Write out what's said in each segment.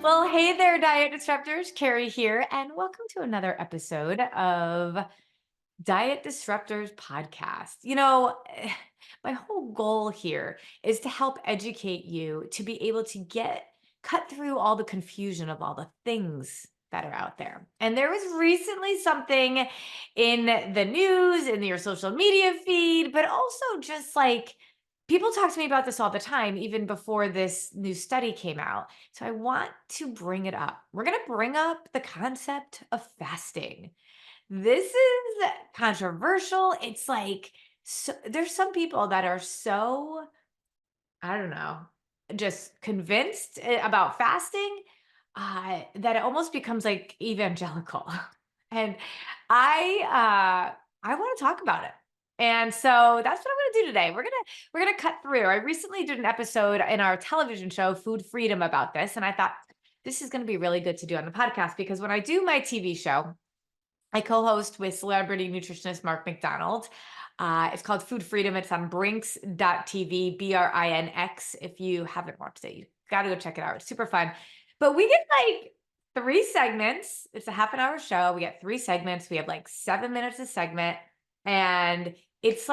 Well, hey there, Diet Disruptors. Carrie here, and welcome to another episode of Diet Disruptors Podcast. My whole goal here is to help educate you to be able to cut through all the confusion of all the things that are out there. And there was recently something in the news, in your social media feed, but also just like people talk to me about this all the time, even before this new study came out. So I want to bring it up. We're going to bring up the concept of fasting. This is controversial. It's like there's some people that are so, I don't know, just convinced about fasting that it almost becomes like evangelical. And I want to talk about it. And so that's what I'm going to do today. We're going to cut through. I recently did an episode in our television show Food Freedom about this, and I thought this is going to be really good to do on the podcast because when I do my TV show, I co-host with celebrity nutritionist Mark McDonald. It's called Food Freedom. It's on Brinks.tv, BRINX. If you haven't watched it, you got to go check it out. It's super fun. But we get like 3 segments. It's a half an hour show. We get 3 segments. We have like 7 minutes a segment. And it's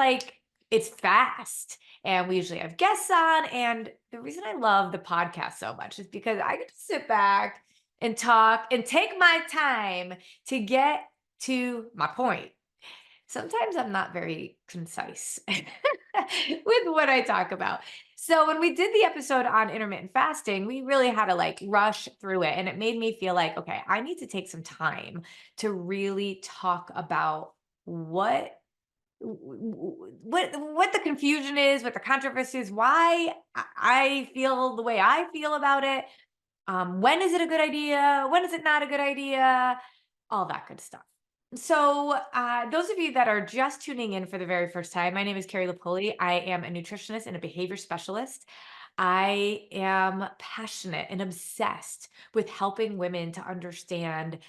fast. And we usually have guests on. And the reason I love the podcast so much is because I get to sit back and talk and take my time to get to my point. Sometimes I'm not very concise with what I talk about. So when we did the episode on intermittent fasting, we really had to like rush through it. And it made me feel like, okay, I need to take some time to really talk about what the confusion is, what the controversy is, why I feel the way I feel about it. When is it a good idea? When is it not a good idea? All that good stuff. So, those of you that are just tuning in for the very first time, my name is Carrie Lapoli. I am a nutritionist and a behavior specialist. I am passionate and obsessed with helping women to understand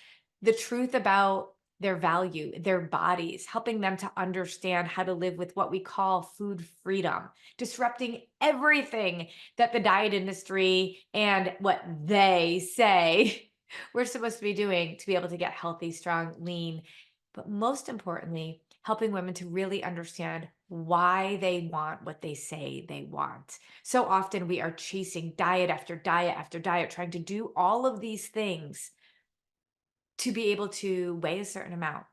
the truth about their value, their bodies, helping them to understand how to live with what we call food freedom, disrupting everything that the diet industry and what they say we're supposed to be doing to be able to get healthy, strong, lean, but most importantly, helping women to really understand why they want what they say they want. So often we are chasing diet after diet after diet, trying to do all of these things to be able to weigh a certain amount.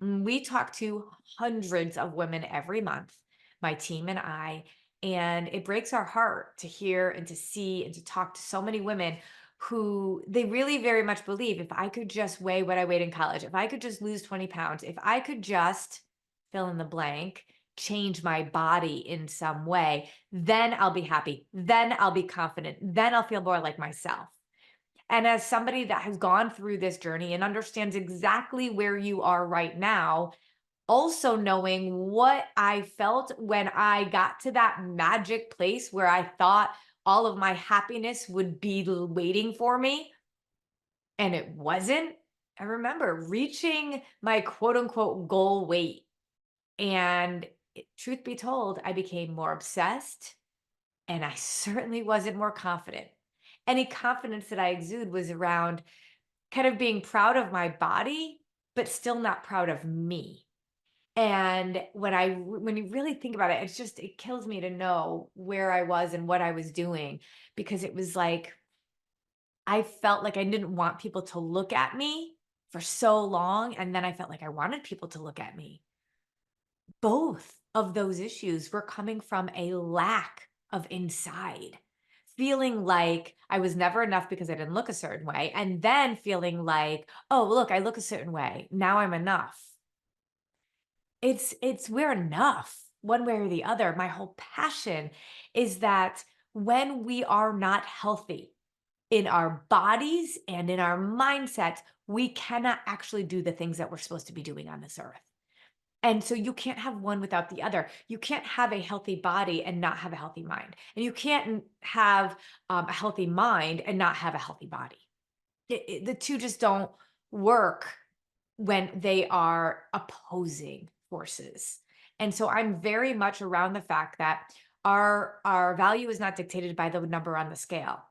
We talk to hundreds of women every month, my team and I, and it breaks our heart to hear and to see and to talk to so many women who they really very much believe if I could just weigh what I weighed in college, if I could just lose 20 pounds, if I could just fill in the blank, change my body in some way, then I'll be happy. Then I'll be confident. Then I'll feel more like myself. And as somebody that has gone through this journey and understands exactly where you are right now, also knowing what I felt when I got to that magic place where I thought all of my happiness would be waiting for me, and it wasn't. I remember reaching my quote unquote goal weight. And truth be told, I became more obsessed and I certainly wasn't more confident. Any confidence that I exude was around kind of being proud of my body, but still not proud of me. And when you really think about it, it kills me to know where I was and what I was doing because it was like I felt like I didn't want people to look at me for so long. And then I felt like I wanted people to look at me. Both of those issues were coming from a lack of inside, feeling like I was never enough because I didn't look a certain way, and then feeling like, oh, look, I look a certain way. Now I'm enough. It's we're enough one way or the other. My whole passion is that when we are not healthy in our bodies and in our mindsets, we cannot actually do the things that we're supposed to be doing on this earth. And so you can't have one without the other. You can't have a healthy body and not have a healthy mind. And you can't have a healthy mind and not have a healthy body. The two just don't work when they are opposing forces. And so I'm very much around the fact that our value is not dictated by the number on the scale.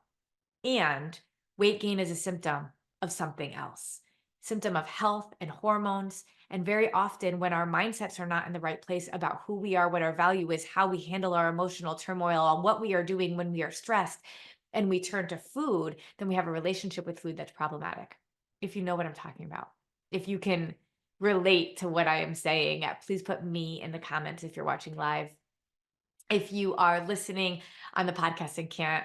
And Weight gain is a symptom of something else, symptom of health and hormones. And very often, when our mindsets are not in the right place about who we are, what our value is, how we handle our emotional turmoil, on what we are doing when we are stressed, and we turn to food, then we have a relationship with food that's problematic. If you know what I'm talking about, if you can relate to what I am saying, please put me in the comments if you're watching live. If you are listening on the podcast and can't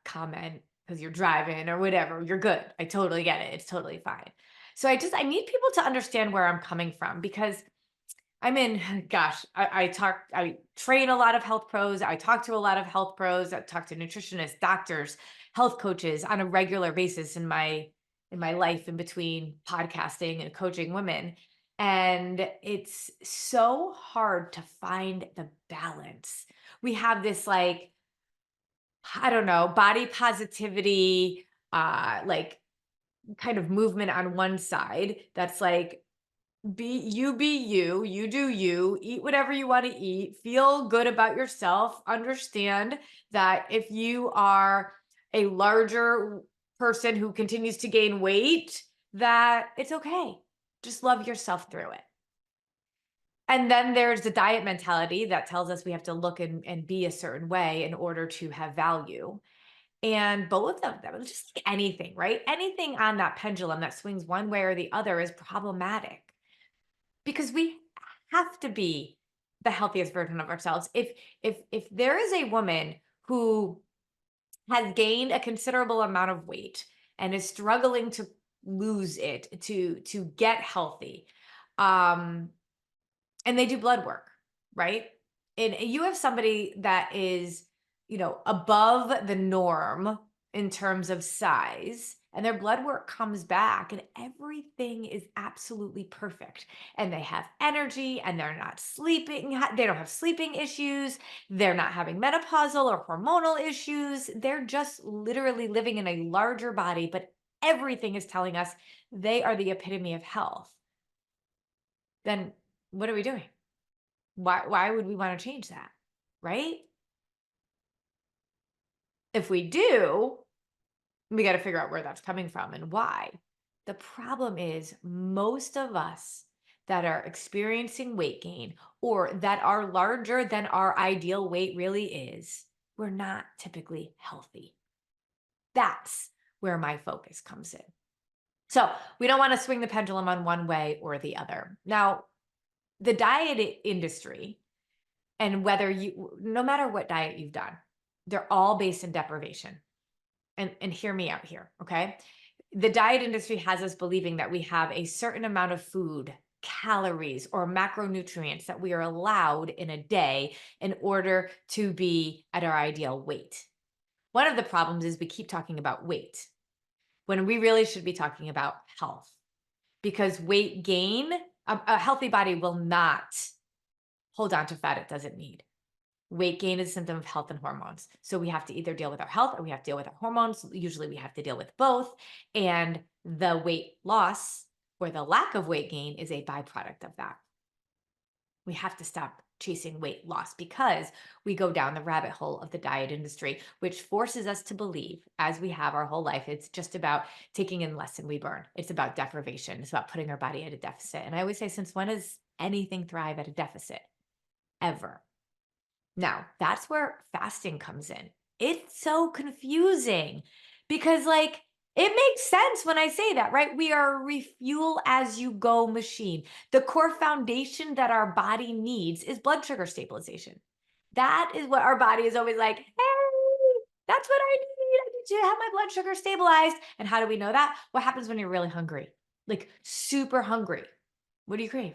comment because you're driving or whatever, you're good. I totally get it. It's totally fine. So I need people to understand where I'm coming from, because I'm in, gosh, I train a lot of health pros. I talk to a lot of health pros. I talk to nutritionists, doctors, health coaches on a regular basis in my life, in between podcasting and coaching women. And it's so hard to find the balance. We have this, like, I don't know, body positivity, like, kind of movement on one side that's like, be you, you do you, eat whatever you want to eat, feel good about yourself, understand that if you are a larger person who continues to gain weight, that it's okay. Just love yourself through it. And then there's the diet mentality that tells us we have to look and be a certain way in order to have value. And both of them, just like anything, right? Anything on that pendulum that swings one way or the other is problematic, because we have to be the healthiest version of ourselves. If there is a woman who has gained a considerable amount of weight and is struggling to lose it, to get healthy, um and they do blood work, right? And you have somebody that is, above the norm in terms of size, and their blood work comes back and everything is absolutely perfect. And they have energy and they're not sleeping, they don't have sleeping issues, they're not having menopausal or hormonal issues. They're just literally living in a larger body, but everything is telling us they are the epitome of health. Then what are we doing? Why would we want to change that? Right? If we do, we got to figure out where that's coming from and why. The problem is, most of us that are experiencing weight gain, or that are larger than our ideal weight really is, we're not typically healthy. That's where my focus comes in. So we don't want to swing the pendulum on one way or the other. Now, the diet industry, and no matter what diet you've done, they're all based in deprivation. And hear me out here, okay? The diet industry has us believing that we have a certain amount of food, calories, or macronutrients that we are allowed in a day in order to be at our ideal weight. One of the problems is we keep talking about weight when we really should be talking about health, because weight gain, a healthy body will not hold on to fat it doesn't need. Weight gain is a symptom of health and hormones. So we have to either deal with our health or we have to deal with our hormones. Usually we have to deal with both. And the weight loss or the lack of weight gain is a byproduct of that. We have to stop chasing weight loss, because we go down the rabbit hole of the diet industry, which forces us to believe, as we have our whole life, it's just about taking in less than we burn. It's about deprivation. It's about putting our body at a deficit. And I always say, since when does anything thrive at a deficit? Ever. Now, that's where fasting comes in. It's so confusing because, like, it makes sense when I say that, right? We are a refuel as you go machine. The core foundation that our body needs is blood sugar stabilization. That is what our body is always like, hey, that's what I need. I need to have my blood sugar stabilized. And how do we know that? What happens when you're really hungry? Like, super hungry. What do you crave?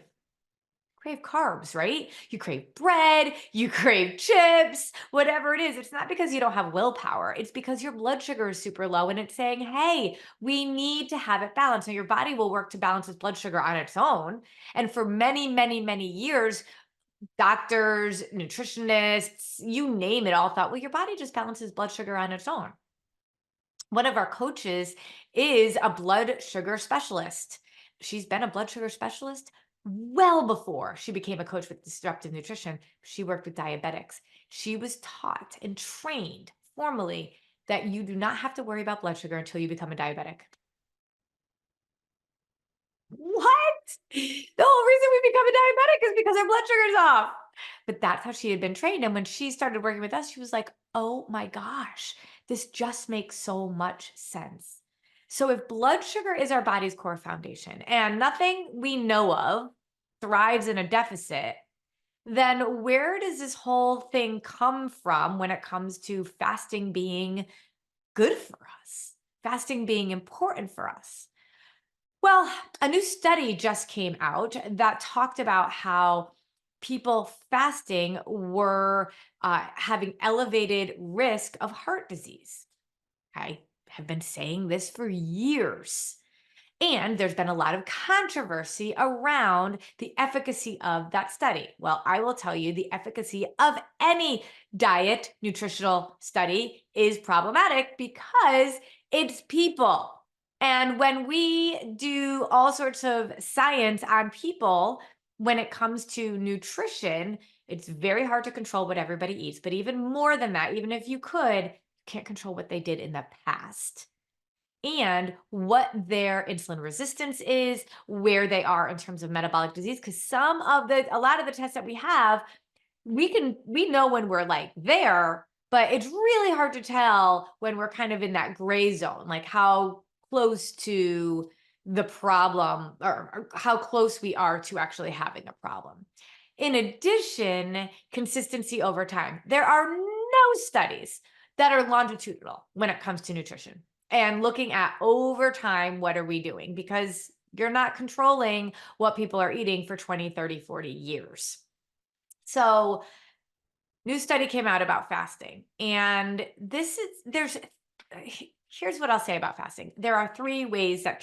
Crave carbs, right? You crave bread, you crave chips, whatever it is. It's not because you don't have willpower. It's because your blood sugar is super low and it's saying, hey, we need to have it balanced. Now, your body will work to balance its blood sugar on its own. And for many, many, many years, doctors, nutritionists, you name it, all thought, well, your body just balances blood sugar on its own. One of our coaches is a blood sugar specialist. She's been a blood sugar specialist well before she became a coach with Disruptive Nutrition. She worked with diabetics. She was taught and trained formally that you do not have to worry about blood sugar until you become a diabetic. What? The whole reason we become a diabetic is because our blood sugar is off. But that's how she had been trained. And when she started working with us, she was like, oh my gosh, this just makes so much sense. So if blood sugar is our body's core foundation and nothing we know of thrives in a deficit, then where does this whole thing come from when it comes to fasting being good for us, fasting being important for us? Well, a new study just came out that talked about how people fasting were having elevated risk of heart disease. I have been saying this for years. And there's been a lot of controversy around the efficacy of that study. Well, I will tell you the efficacy of any diet nutritional study is problematic because it's people. And when we do all sorts of science on people, when it comes to nutrition, it's very hard to control what everybody eats. But even more than that, even if you could, you can't control what they did in the past and what their insulin resistance is, where they are in terms of metabolic disease. Because a lot of the tests that we have, we know when we're like there, but it's really hard to tell when we're kind of in that gray zone, like how close to the problem or how close we are to actually having a problem. In addition, consistency over time. There are no studies that are longitudinal when it comes to nutrition and looking at over time, what are we doing? Because you're not controlling what people are eating for 20, 30, 40 years. So, new study came out about fasting. And here's what I'll say about fasting. There are three ways that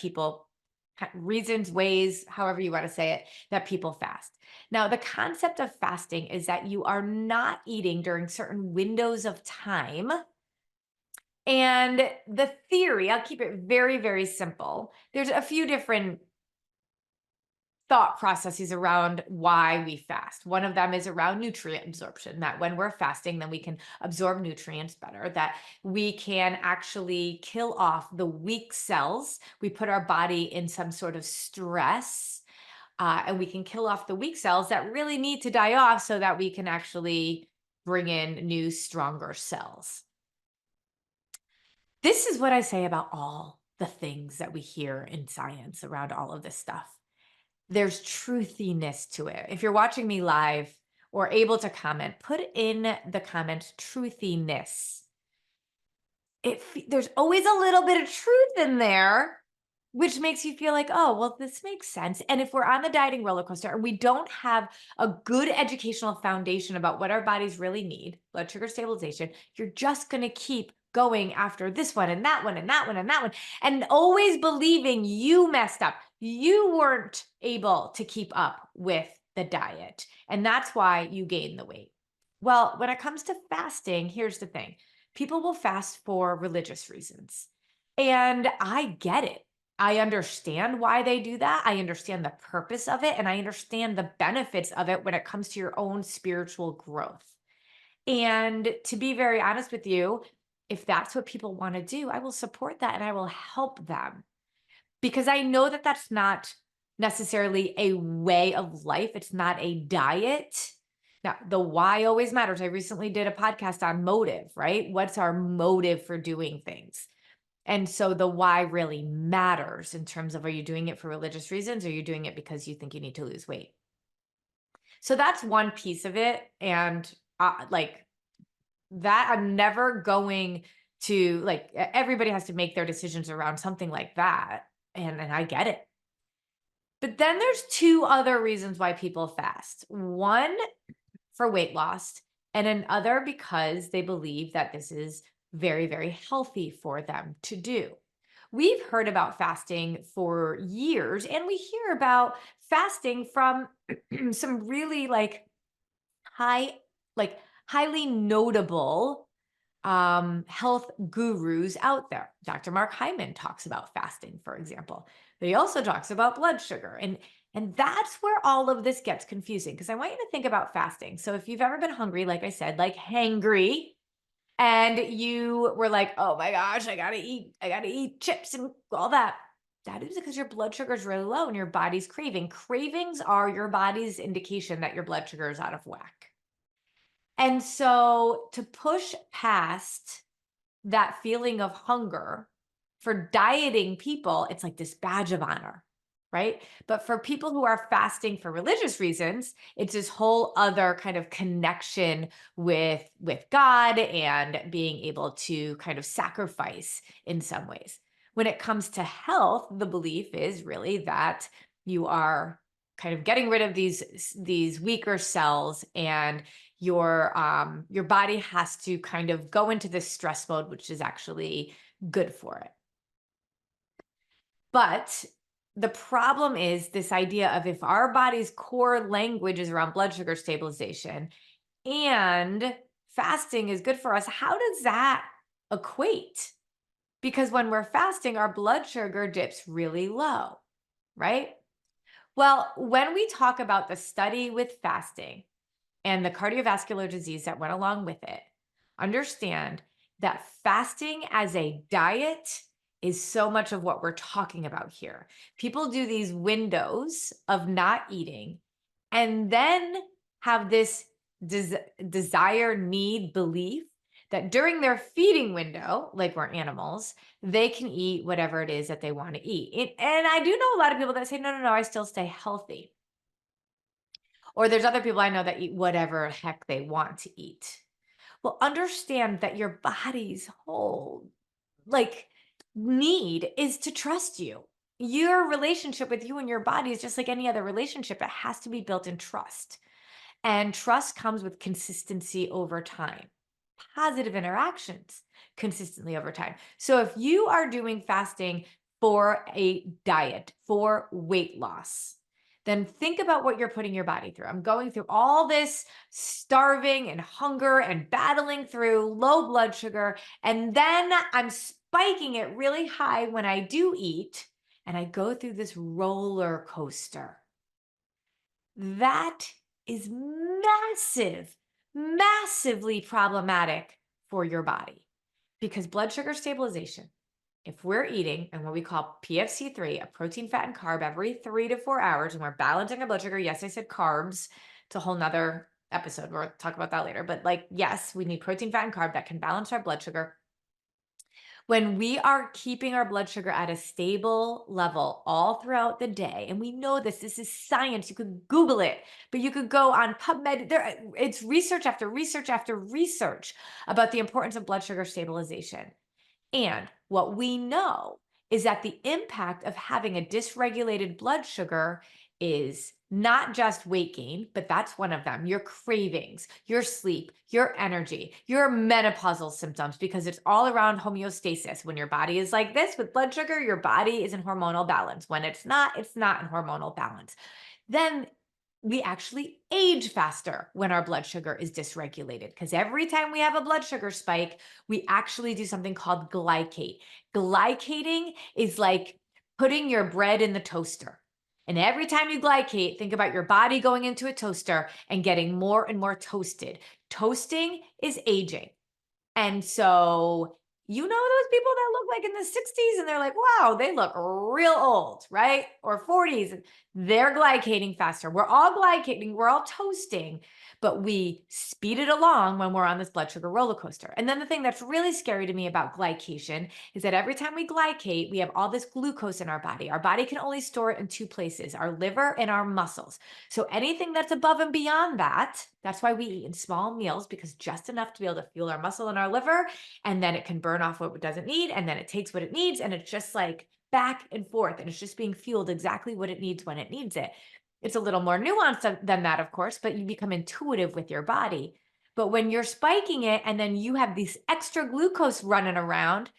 reasons, ways, however you want to say it, that people fast. Now, the concept of fasting is that you are not eating during certain windows of time. And the theory, I'll keep it very, very simple. There's a few different thought processes around why we fast. One of them is around nutrient absorption, that when we're fasting, then we can absorb nutrients better, that we can actually kill off the weak cells. We put our body in some sort of stress, and we can kill off the weak cells that really need to die off so that we can actually bring in new, stronger cells. This is what I say about all the things that we hear in science around all of this stuff. There's truthiness to it. If you're watching me live or able to comment, put in the comment truthiness. There's always a little bit of truth in there, which makes you feel like, oh, well, this makes sense. And if we're on the dieting roller coaster and we don't have a good educational foundation about what our bodies really need, blood sugar stabilization, you're just going to keep going after this one and that one and that one and that one, and always believing you messed up. You weren't able to keep up with the diet. And that's why you gain the weight. Well, when it comes to fasting, here's the thing. People will fast for religious reasons. And I get it. I understand why they do that. I understand the purpose of it. And I understand the benefits of it when it comes to your own spiritual growth. And to be very honest with you, if that's what people want to do, I will support that and I will help them. Because I know that that's not necessarily a way of life. It's not a diet. Now, the why always matters. I recently did a podcast on motive, right? What's our motive for doing things? And so the why really matters in terms of, are you doing it for religious reasons or are you doing it because you think you need to lose weight? So that's one piece of it. And like that, I'm never going to, like, everybody has to make their decisions around something like that. And I get it. But then there's two other reasons why people fast. One, for weight loss, and another because they believe that this is very, very healthy for them to do. We've heard about fasting for years, and we hear about fasting from some really highly notable health gurus out there. Dr. Mark Hyman talks about fasting, for example. But he also talks about blood sugar. And that's where all of this gets confusing because I want you to think about fasting. So if you've ever been hungry, like I said, like hangry, and you were like, oh my gosh, I gotta eat chips and all that. That is because your blood sugar is really low and your body's craving. Cravings are your body's indication that your blood sugar is out of whack. And so to push past that feeling of hunger for dieting people, it's like this badge of honor, right? But for people who are fasting for religious reasons, it's this whole other kind of connection with God and being able to kind of sacrifice in some ways. When it comes to health, the belief is really that you are kind of getting rid of these weaker cells, and your body has to kind of go into this stress mode, which is actually good for it. But the problem is this idea of, if our body's core language is around blood sugar stabilization and fasting is good for us, how does that equate? Because when we're fasting, our blood sugar dips really low, right? Well, when we talk about the study with fasting and the cardiovascular disease that went along with it, understand that fasting as a diet is so much of what we're talking about here. People do these windows of not eating and then have this desire, need, belief that during their feeding window, like we're animals, they can eat whatever it is that they want to eat. And I do know a lot of people that say, no, no, no, I still stay healthy. Or there's other people I know that eat whatever heck they want to eat. Well, understand that your body's whole like need is to trust you. Your relationship with you and your body is just like any other relationship. It has to be built in trust. And trust comes with consistency over time, positive interactions consistently over time. So if you are doing fasting for a diet, for weight loss, then think about what you're putting your body through. I'm going through all this starving and hunger and battling through low blood sugar. And then I'm spiking it really high when I do eat. And I go through this roller coaster. That is massively problematic for your body, because blood sugar stabilization, if we're eating and what we call PFC3, a protein, fat, and carb every 3 to 4 hours, and we're balancing our blood sugar. Yes, I said carbs. It's a whole nother episode. We'll talk about that later. But like, yes, we need protein, fat, and carb that can balance our blood sugar. When we are keeping our blood sugar at a stable level all throughout the day, and we know this is science, you could Google it, but you could go on PubMed. It's research after research after research about the importance of blood sugar stabilization. And what we know is that the impact of having a dysregulated blood sugar is not just weight gain, but that's one of them. Your cravings, your sleep, your energy, your menopausal symptoms, because it's all around homeostasis. When your body is like this with blood sugar, your body is in hormonal balance. When it's not in hormonal balance. Then we actually age faster when our blood sugar is dysregulated, because every time we have a blood sugar spike, we actually do something called glycate. Glycating is like putting your bread in the toaster. And every time you glycate, think about your body going into a toaster and getting more and more toasted. Toasting is aging. And so, you know, those people that look like in the 60s and they're like, wow, they look real old, right? Or 40s, they're glycating faster. We're all glycating, we're all toasting, but we speed it along when we're on this blood sugar roller coaster. And then the thing that's really scary to me about glycation is that every time we glycate, we have all this glucose in our body. Our body can only store it in two places, our liver and our muscles. So anything that's above and beyond that, that's why we eat in small meals, because just enough to be able to fuel our muscle and our liver, and then it can burn off what it doesn't need, and then it takes what it needs, and it's just like back and forth, and it's just being fueled exactly what it needs when it needs it. It's a little more nuanced than that, of course, but you become intuitive with your body. But when you're spiking it and then you have these extra glucose running around,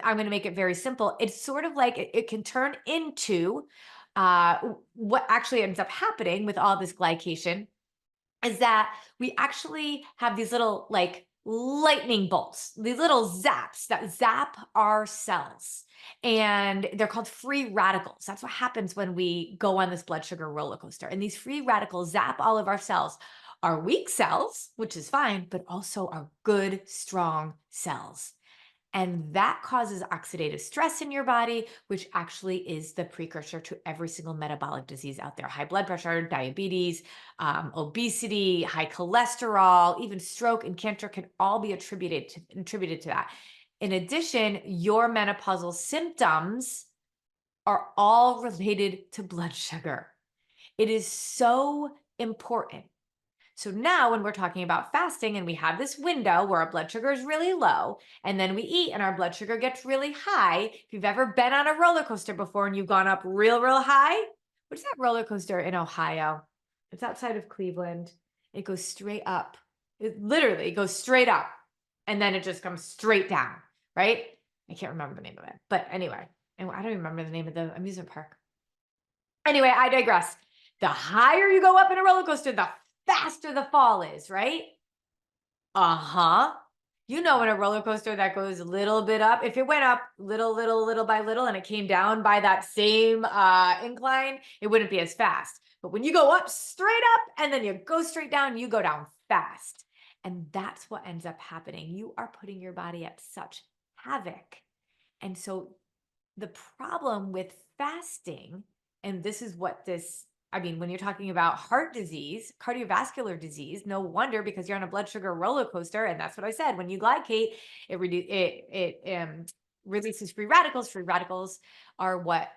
I'm going to make it very simple. It's sort of like it can turn into what actually ends up happening with all this glycation is that we actually have these little like lightning bolts, these little zaps that zap our cells. And they're called free radicals. That's what happens when we go on this blood sugar roller coaster. And these free radicals zap all of our cells. our weak cells, which is fine, but also our good, strong cells. And that causes oxidative stress in your body, which actually is the precursor to every single metabolic disease out there: high blood pressure, diabetes, obesity, high cholesterol, even stroke and cancer can all be attributed to that. In addition, your menopausal symptoms are all related to blood sugar. It is so important. So now when we're talking about fasting and we have this window where our blood sugar is really low and then we eat and our blood sugar gets really high. If you've ever been on a roller coaster before and you've gone up real high, what's that roller coaster in Ohio? It's outside of Cleveland. It goes straight up. It literally goes straight up and then it just comes straight down, right? I can't remember the name of it. But anyway, and I don't even remember the name of the amusement park. Anyway, I digress. The higher you go up in a roller coaster, the faster the fall is, right? Uh-huh. You know, in a roller coaster that goes a little bit up, if it went up little by little and it came down by that same incline, it wouldn't be as fast. But when you go up straight up and then you go straight down, you go down fast. And that's what ends up happening. You are putting your body at such havoc. And so the problem with fasting, and this is what this, I mean, when you're talking about heart disease, cardiovascular disease, no wonder, because you're on a blood sugar roller coaster. And that's what I said. When you glycate, it releases free radicals. Free radicals are what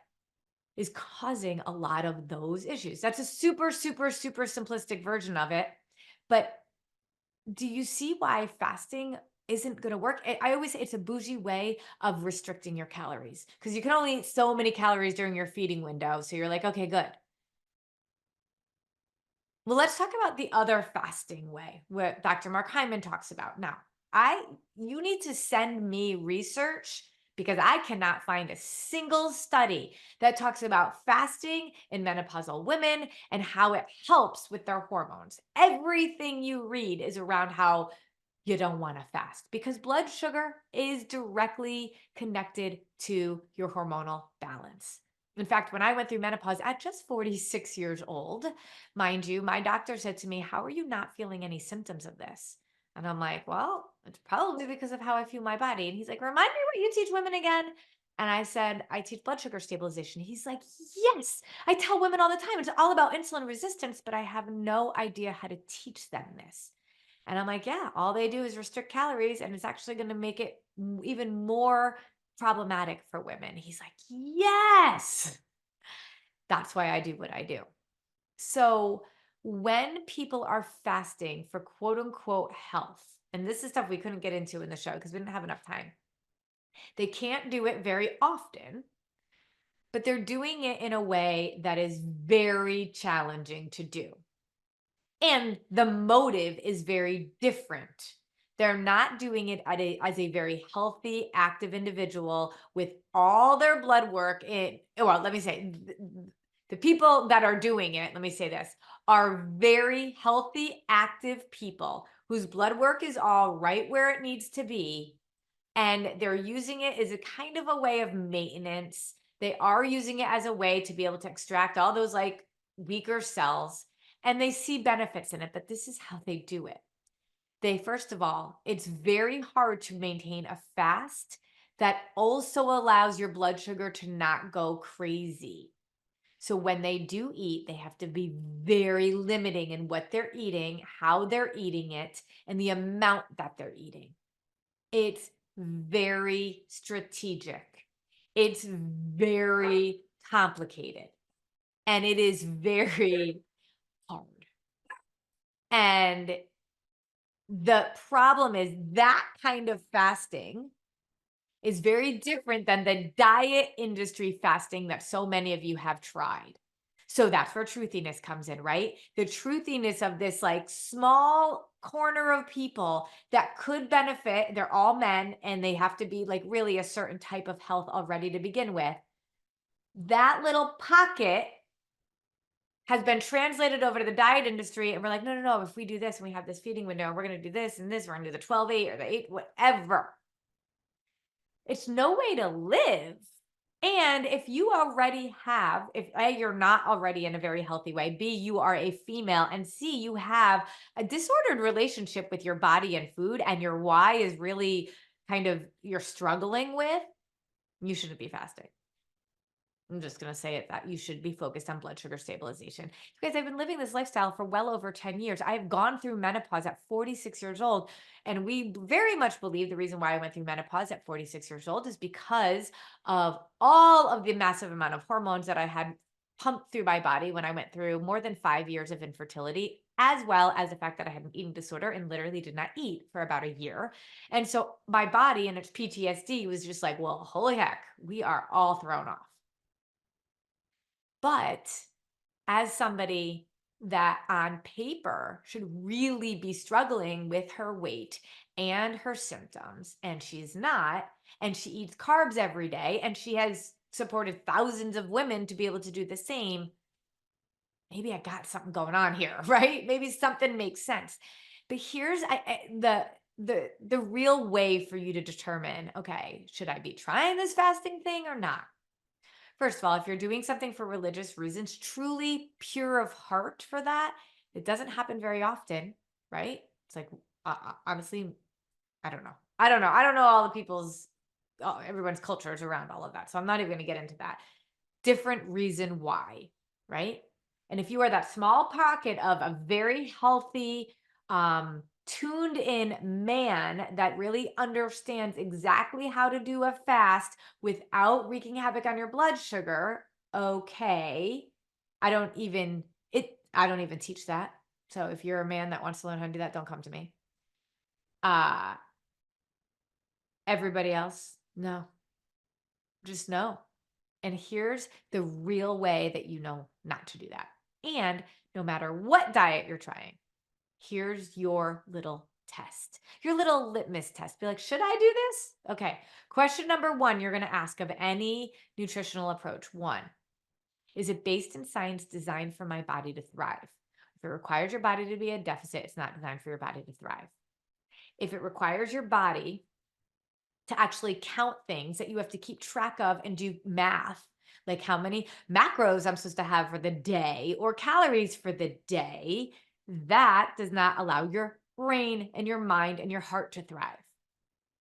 is causing a lot of those issues. That's a super simplistic version of it. But do you see why fasting isn't going to work? I always say it's a bougie way of restricting your calories because you can only eat so many calories during your feeding window. So you're like, okay, good. Well, let's talk about the other fasting way, what Dr. Mark Hyman talks about. Now, you need to send me research because I cannot find a single study that talks about fasting in menopausal women and how it helps with their hormones. Everything you read is around how you don't want to fast because blood sugar is directly connected to your hormonal balance. In fact, when I went through menopause at just 46 years old, mind you, my doctor said to me, "How are you not feeling any symptoms of this?" And I'm like, "Well, it's probably because of how I feel my body." And he's like, "Remind me what you teach women again." And I said, "I teach blood sugar stabilization." He's like, "Yes, I tell women all the time it's all about insulin resistance, but I have no idea how to teach them this." And I'm like, "Yeah, all they do is restrict calories, and it's actually going to make it even more problematic for women." He's like, "Yes." That's why I do what I do. So when people are fasting for quote unquote health, and this is stuff we couldn't get into in the show because we didn't have enough time, they can't do it very often, but they're doing it in a way that is very challenging to do. And the motive is very different. They're not doing it as a very healthy, active individual with all their blood work in. Well, let me say, the people that are doing it, let me say this, are very healthy, active people whose blood work is all right where it needs to be. And they're using it as a kind of a way of maintenance. They are using it as a way to be able to extract all those like weaker cells, and they see benefits in it, but this is how they do it. They, first of all, it's very hard to maintain a fast that also allows your blood sugar to not go crazy. So when they do eat, they have to be very limiting in what they're eating, how they're eating it, and the amount that they're eating. It's very strategic. It's very complicated. And it is very hard. And the problem is that kind of fasting is very different than the diet industry fasting that so many of you have tried. So that's where truthiness comes in, right? The truthiness of this like small corner of people that could benefit. They're all men and they have to be like really a certain type of health already to begin with. That little pocket has been translated over to the diet industry. And we're like, no. If we do this and we have this feeding window, and we're going to do this and this, we're going to do the 12-8 or the 8, whatever. It's no way to live. And if you already have, if A, you're not already in a very healthy way, B, you are a female, and C, you have a disordered relationship with your body and food, and your why is really kind of you're struggling with, you shouldn't be fasting. I'm just going to say it that you should be focused on blood sugar stabilization. You guys, I've been living this lifestyle for well over 10 years. I've gone through menopause at 46 years old. And we very much believe the reason why I went through menopause at 46 years old is because of all of the massive amount of hormones that I had pumped through my body when I went through more than 5 years of infertility, as well as the fact that I had an eating disorder and literally did not eat for about a year. And so my body and its PTSD was just like, well, holy heck, we are all thrown off. But as somebody that on paper should really be struggling with her weight and her symptoms, and she's not, and she eats carbs every day, and she has supported thousands of women to be able to do the same, maybe I got something going on here, right? Maybe something makes sense. But here's the real way for you to determine, okay, should I be trying this fasting thing or not? First of all, if you're doing something for religious reasons, truly pure of heart for that, it doesn't happen very often, right? It's like, honestly, I don't know. I don't know. I don't know all the everyone's cultures around all of that. So I'm not even going to get into that. Different reason why, right? And if you are that small pocket of a very healthy, tuned in man that really understands exactly how to do a fast without wreaking havoc on your blood sugar, okay. I don't even teach that. So if you're a man that wants to learn how to do that, don't come to me. Uh Everybody else, no. Just no. And here's the real way that you know not to do that. And no matter what diet you're trying, here's your little test, your little litmus test. Be like, should I do this? Okay. Question number one, you're going to ask of any nutritional approach. One, is it based in science designed for my body to thrive? If it requires your body to be a deficit, it's not designed for your body to thrive. If it requires your body to actually count things that you have to keep track of and do math, like how many macros I'm supposed to have for the day or calories for the day, that does not allow your brain and your mind and your heart to thrive.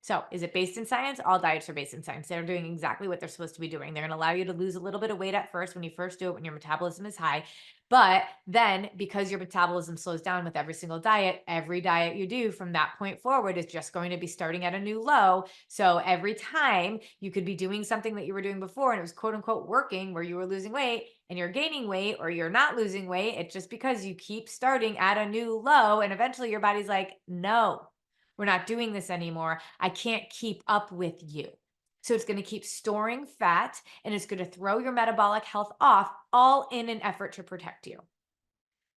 So, is it based in science? All diets are based in science. They're doing exactly what they're supposed to be doing. They're going to allow you to lose a little bit of weight at first when you first do it, when your metabolism is high. But then, because your metabolism slows down with every diet you do from that point forward is just going to be starting at a new low. So, every time you could be doing something that you were doing before and it was quote unquote working where you were losing weight and you're gaining weight or you're not losing weight, it's just because you keep starting at a new low. And eventually your body's like, no, we're not doing this anymore. I can't keep up with you. So it's going to keep storing fat and it's going to throw your metabolic health off, all in an effort to protect you.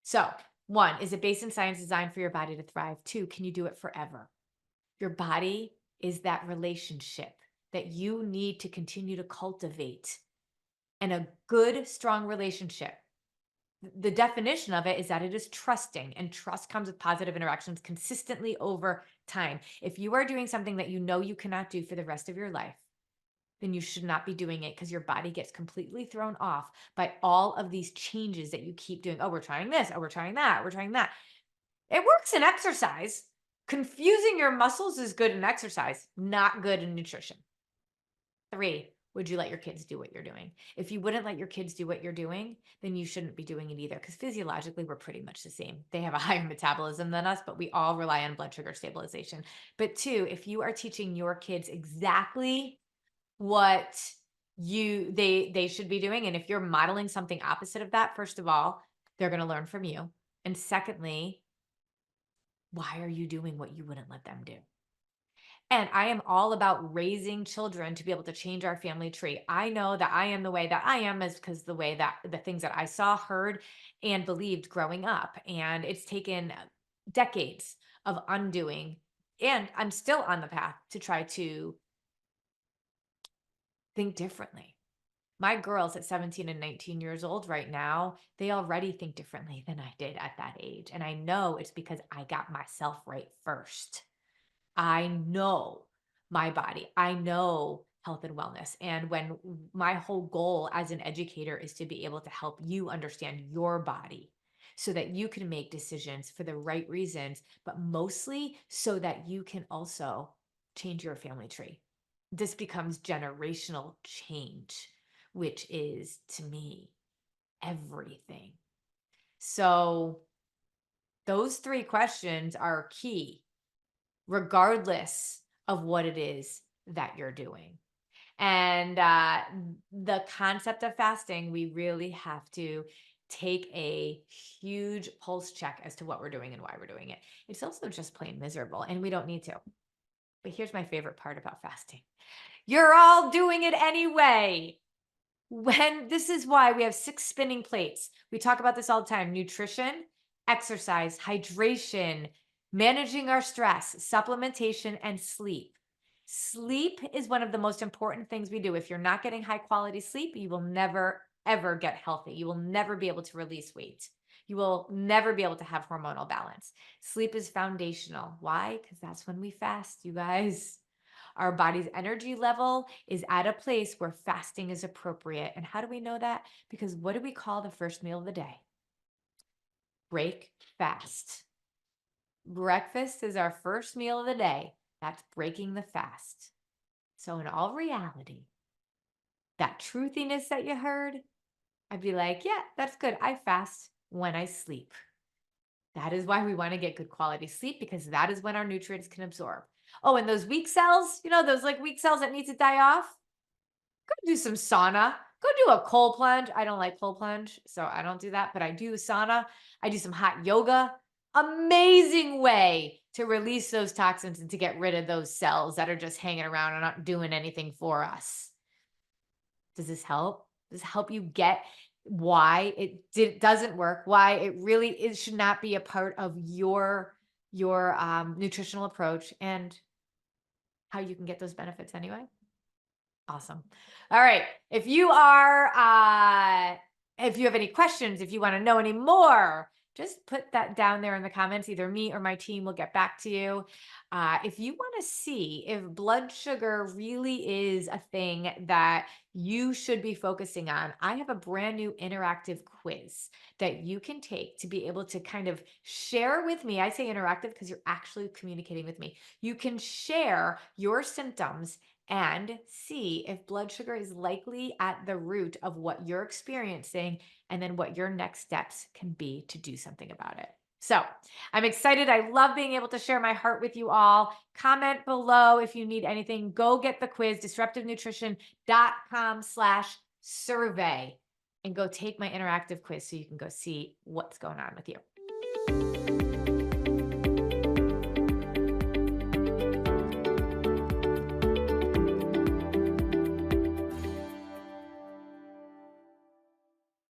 So, one, is it based in science designed for your body to thrive? Two, can you do it forever? Your body is that relationship that you need to continue to cultivate. And a good, strong relationship, the definition of it is that it is trusting, and trust comes with positive interactions consistently over time. If you are doing something that you know you cannot do for the rest of your life, then you should not be doing it because your body gets completely thrown off by all of these changes that you keep doing. Oh, we're trying this. Oh, we're trying that. We're trying that. It works in exercise. Confusing your muscles is good in exercise, not good in nutrition. Three, would you let your kids do what you're doing? If you wouldn't let your kids do what you're doing, then you shouldn't be doing it either because physiologically, we're pretty much the same. They have a higher metabolism than us, but we all rely on blood sugar stabilization. But two, if you are teaching your kids exactly what they should be doing, and if you're modeling something opposite of that, first of all, they're going to learn from you. And secondly, why are you doing what you wouldn't let them do? And I am all about raising children to be able to change our family tree. I know that I am the way that I am is because the way that the things that I saw, heard, and believed growing up. And it's taken decades of undoing. And I'm still on the path to try to think differently. My girls at 17 and 19 years old right now, they already think differently than I did at that age. And I know it's because I got myself right first. I know my body. I know health and wellness. And when my whole goal as an educator is to be able to help you understand your body so that you can make decisions for the right reasons, but mostly so that you can also change your family tree. This becomes generational change, which is to me everything. So, those three questions are key, regardless of what it is that you're doing. And the concept of fasting, we really have to take a huge pulse check as to what we're doing and why we're doing it. It's also just plain miserable, and we don't need to. But here's my favorite part about fasting: you're all doing it anyway. When this is why we have 6 spinning plates. We talk about this all the time: nutrition, exercise, hydration, managing our stress, supplementation, and sleep. Sleep is one of the most important things we do. If you're not getting high quality sleep, you will never, ever get healthy. You will never be able to release weight. You will never be able to have hormonal balance. Sleep is foundational. Why? Because that's when we fast, you guys. Our body's energy level is at a place where fasting is appropriate. And how do we know that? Because what do we call the first meal of the day? Break fast. Breakfast is our first meal of the day. That's breaking the fast. So, in all reality, that truthiness that you heard, I'd be like, yeah, that's good. I fast when I sleep. That is why we want to get good quality sleep, because that is when our nutrients can absorb. Oh, and those weak cells, those like weak cells that need to die off, go do some sauna. Go do a cold plunge. I don't like cold plunge, so I don't do that, but I do sauna. I do some hot yoga. Amazing way to release those toxins and to get rid of those cells that are just hanging around and not doing anything for us. Does this help? Does this help you get why doesn't work? Why it should not be a part of your nutritional approach, and how you can get those benefits anyway? Awesome. All right. If you have any questions, if you want to know any more, just put that down there in the comments. Either me or my team will get back to you. If you want to see if blood sugar really is a thing that you should be focusing on, I have a brand new interactive quiz that you can take to be able to kind of share with me. I say interactive because you're actually communicating with me. You can share your symptoms and see if blood sugar is likely at the root of what you're experiencing, and then what your next steps can be to do something about it. So I'm excited. I love being able to share my heart with you all. Comment below if you need anything. Go get the quiz, disruptivenutrition.com/survey, and go take my interactive quiz so you can go see what's going on with you.